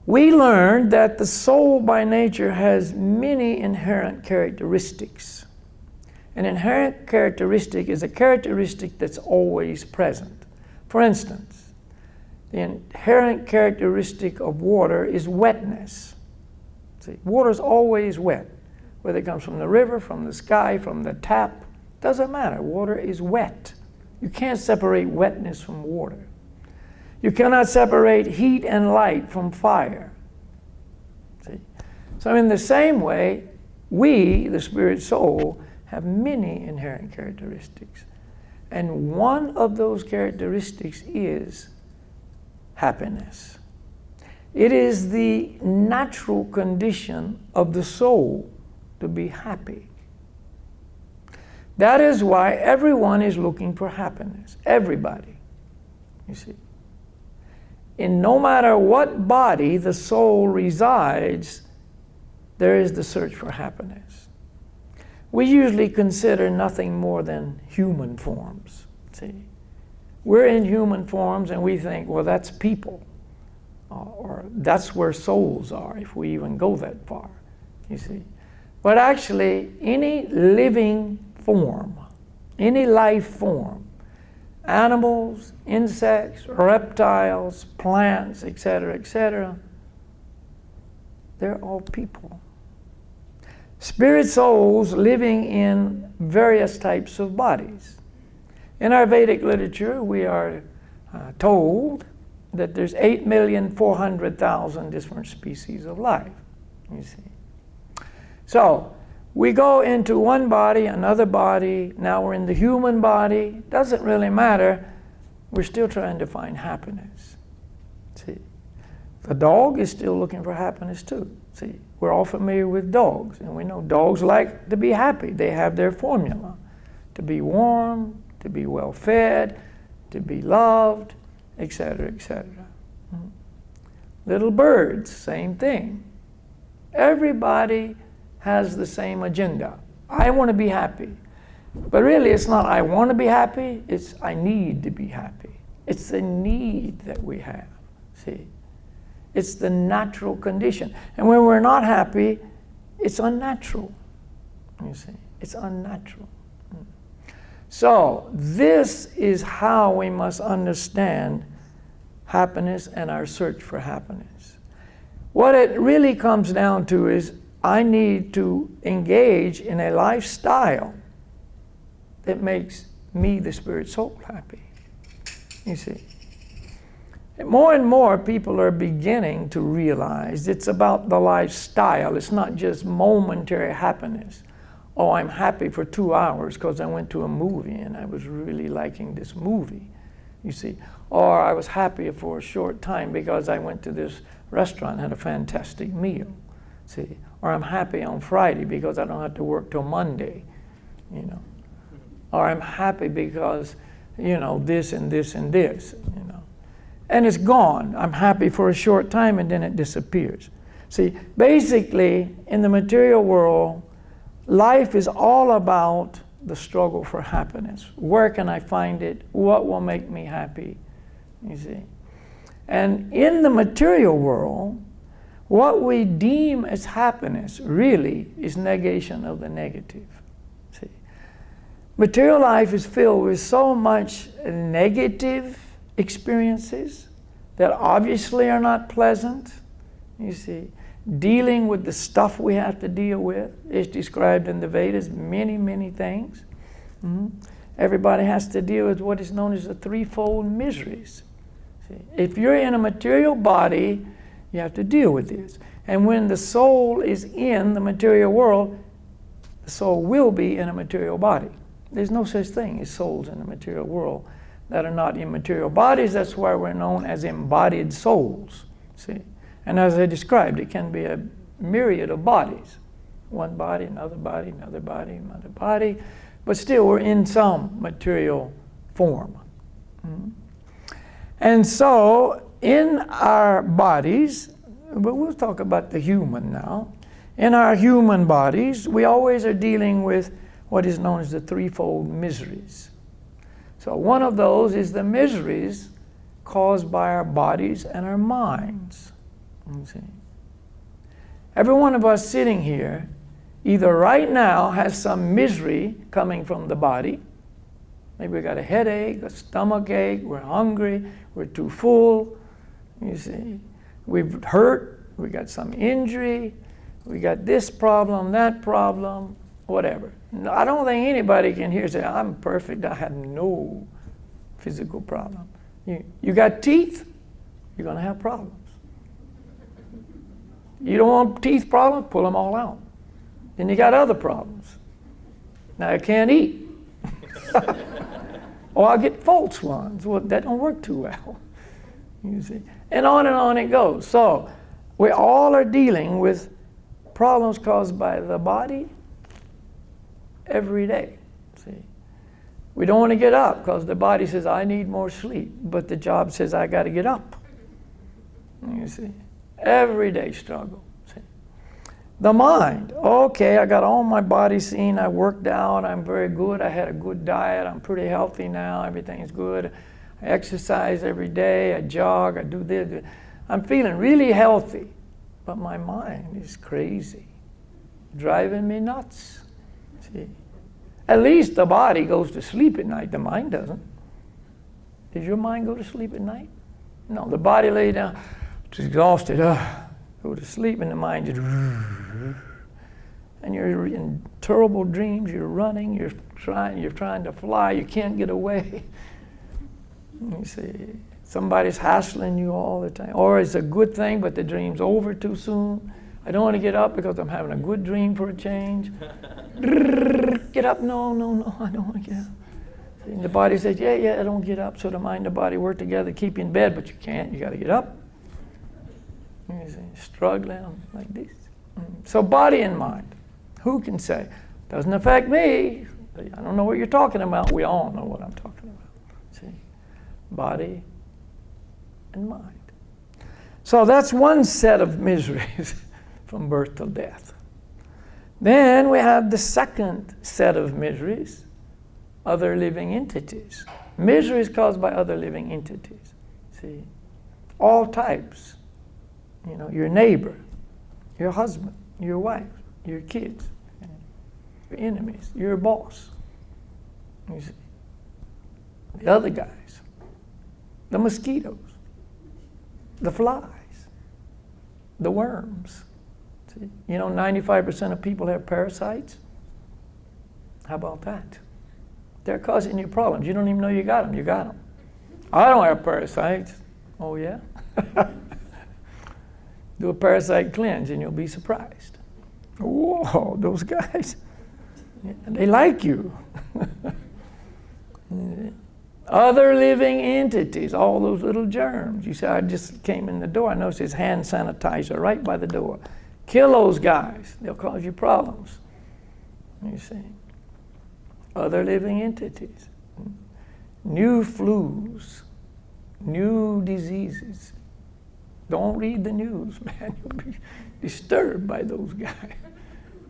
we learned that the soul by nature has many inherent characteristics. An inherent characteristic is a characteristic that's always present. For instance, the inherent characteristic of water is wetness. See, water is always wet. Whether it comes from the river, from the sky, from the tap, doesn't matter. Water is wet. You can't separate wetness from water. You cannot separate heat and light from fire. See? So in the same way, we, the spirit soul, have many inherent characteristics. And one of those characteristics is happiness. It is the natural condition of the soul to be happy. That is why everyone is looking for happiness. Everybody, you see. In no matter what body the soul resides, there is the search for happiness. We usually consider nothing more than human forms. See, we're in human forms and we think, well, that's people, or that's where souls are, if we even go that far, you see. But actually, any living form, any life form, animals, insects, reptiles, plants, etc., they're all people. Spirit souls living in various types of bodies. In our Vedic literature, we are told that there's 8,400,000 different species of life, you see. So, we go into one body, another body, now we're in the human body. Doesn't really matter. We're still trying to find happiness. See, the dog is still looking for happiness too. See, we're all familiar with dogs, and we know dogs like to be happy. They have their formula. To be warm, to be well fed, to be loved, etc., etc. Little birds, same thing. Everybody has the same agenda. I want to be happy. But really, it's not I want to be happy, it's I need to be happy. It's a need that we have, see. It's the natural condition. And when we're not happy, it's unnatural, you see. It's unnatural. So, this is how we must understand happiness and our search for happiness. What it really comes down to is I need to engage in a lifestyle that makes me, the spirit soul, happy. You see. And more people are beginning to realize it's about the lifestyle. It's not just momentary happiness. Oh, I'm happy for 2 hours because I went to a movie and I was really liking this movie, you see. Or I was happy for a short time because I went to this restaurant and had a fantastic meal, see. Or I'm happy on Friday because I don't have to work till Monday, you know. Or I'm happy because, you know, this and this and this, you know. And it's gone. I'm happy for a short time and then it disappears. See, basically, in the material world, life is all about the struggle for happiness. Where can I find it? What will make me happy? You see. And in the material world, what we deem as happiness really is negation of the negative. See, material life is filled with so much negative experiences that obviously are not pleasant. You see, dealing with the stuff we have to deal with is described in the Vedas, many things. Everybody has to deal with what is known as the threefold miseries. See, if you're in a material body, you have to deal with this. And when the soul is in the material world, the soul will be in a material body. There's no such thing as souls in the material world that are not in material bodies. That's why we're known as embodied souls. See? And as I described, it can be a myriad of bodies. One body, another body, another body, another body. But still, we're in some material form. And so, in our bodies, but we'll talk about the human now. In our human bodies, we always are dealing with what is known as the threefold miseries. So one of those is the miseries caused by our bodies and our minds. You see? Every one of us sitting here, either right now has some misery coming from the body. Maybe we got a headache, a stomach ache, we're hungry, we're too full. You see, we've hurt, we got some injury, we got this problem, that problem, whatever. I don't think anybody can here say, I'm perfect, I have no physical problem. You got teeth, you're going to have problems. You don't want teeth problems, pull them all out. Then you got other problems. Now you can't eat. Or I get false ones. Well, that don't work too well. You see. And on it goes. So we all are dealing with problems caused by the body every day. See. We don't want to get up because the body says, I need more sleep. But the job says, I got to get up. You see. Everyday struggle. See. The mind. Okay, I got all my body seen. I worked out. I'm very good. I had a good diet. I'm pretty healthy now. Everything's good. I exercise every day. I jog. I do this. I'm feeling really healthy. But my mind is crazy. Driving me nuts. See. At least the body goes to sleep at night. The mind doesn't. Does your mind go to sleep at night? No, the body lay down. It's exhausted, go to sleep, and the mind just, and you're in terrible dreams. You're running. You're trying to fly. You can't get away. You see, somebody's hassling you all the time, or it's a good thing, but the dream's over too soon. I don't want to get up because I'm having a good dream for a change. Get up? No, I don't want to get up. And the body says, yeah, I don't get up. So the mind and the body work together to keep you in bed, but you can't. You got to get up. You see, struggling like this. So body and mind. Who can say? Doesn't affect me. I don't know what you're talking about. We all know what I'm talking about. See? Body and mind. So that's one set of miseries from birth till death. Then we have the second set of miseries, other living entities. Misery is caused by other living entities. See? All types. You know, your neighbor, your husband, your wife, your kids, your enemies, your boss. You see. The other guys, the mosquitoes, the flies, the worms. See? You know, 95% of people have parasites. How about that? They're causing you problems. You don't even know you got them. You got them. I don't have parasites. Oh, yeah? Do a parasite cleanse and you'll be surprised. Whoa, those guys, they like you. Other living entities, all those little germs. You say, I just came in the door, I noticed his hand sanitizer right by the door. Kill those guys, they'll cause you problems. You see. Other living entities. New flus, new diseases. Don't read the news, man. You'll be disturbed by those guys.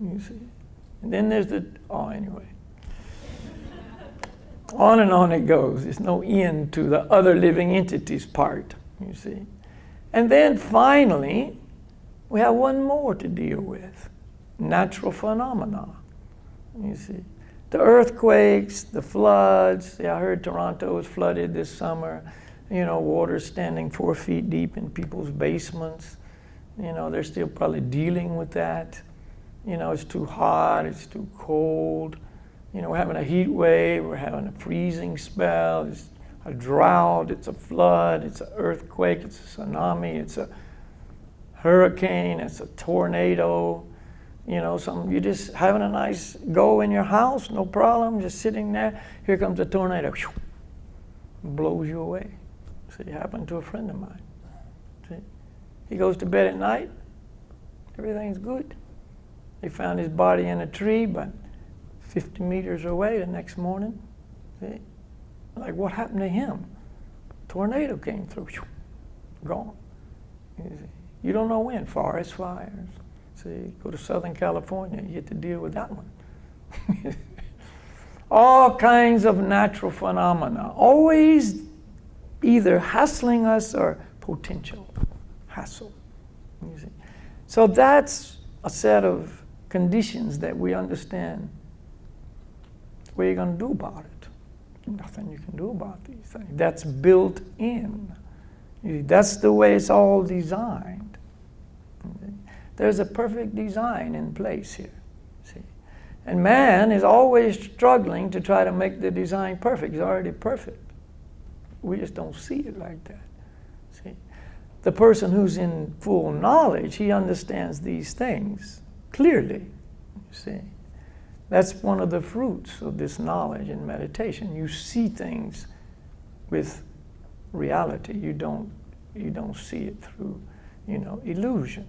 You see. And then there's anyway. On and on it goes. There's no end to the other living entities part, you see. And then finally, we have one more to deal with. Natural phenomena, you see. The earthquakes, the floods. Yeah, I heard Toronto was flooded this summer. You know, water standing 4 feet deep in people's basements. You know, they're still probably dealing with that. You know, it's too hot, it's too cold. You know, we're having a heat wave, we're having a freezing spell, it's a drought, it's a flood, it's an earthquake, it's a tsunami, it's a hurricane, it's a tornado. You know, you're just having a nice go in your house, no problem, just sitting there. Here comes a tornado, blows you away. So it happened to a friend of mine. See? He goes to bed at night, everything's good. They found his body in a tree, but 50 meters away the next morning. See? Like, what happened to him? Tornado came through, gone. You don't know when, forest fires. See, go to Southern California, you get to deal with that one. All kinds of natural phenomena, always either hassling us or potential hassle. You see? So that's a set of conditions that we understand. What are you going to do about it? Nothing you can do about these things. That's built in. That's the way it's all designed. There's a perfect design in place here. See? And man is always struggling to try to make the design perfect. It's already perfect. We just don't see it like that. See? The person who's in full knowledge, he understands these things clearly. You see? That's one of the fruits of this knowledge and meditation. You see things with reality. You don't see it through, illusion.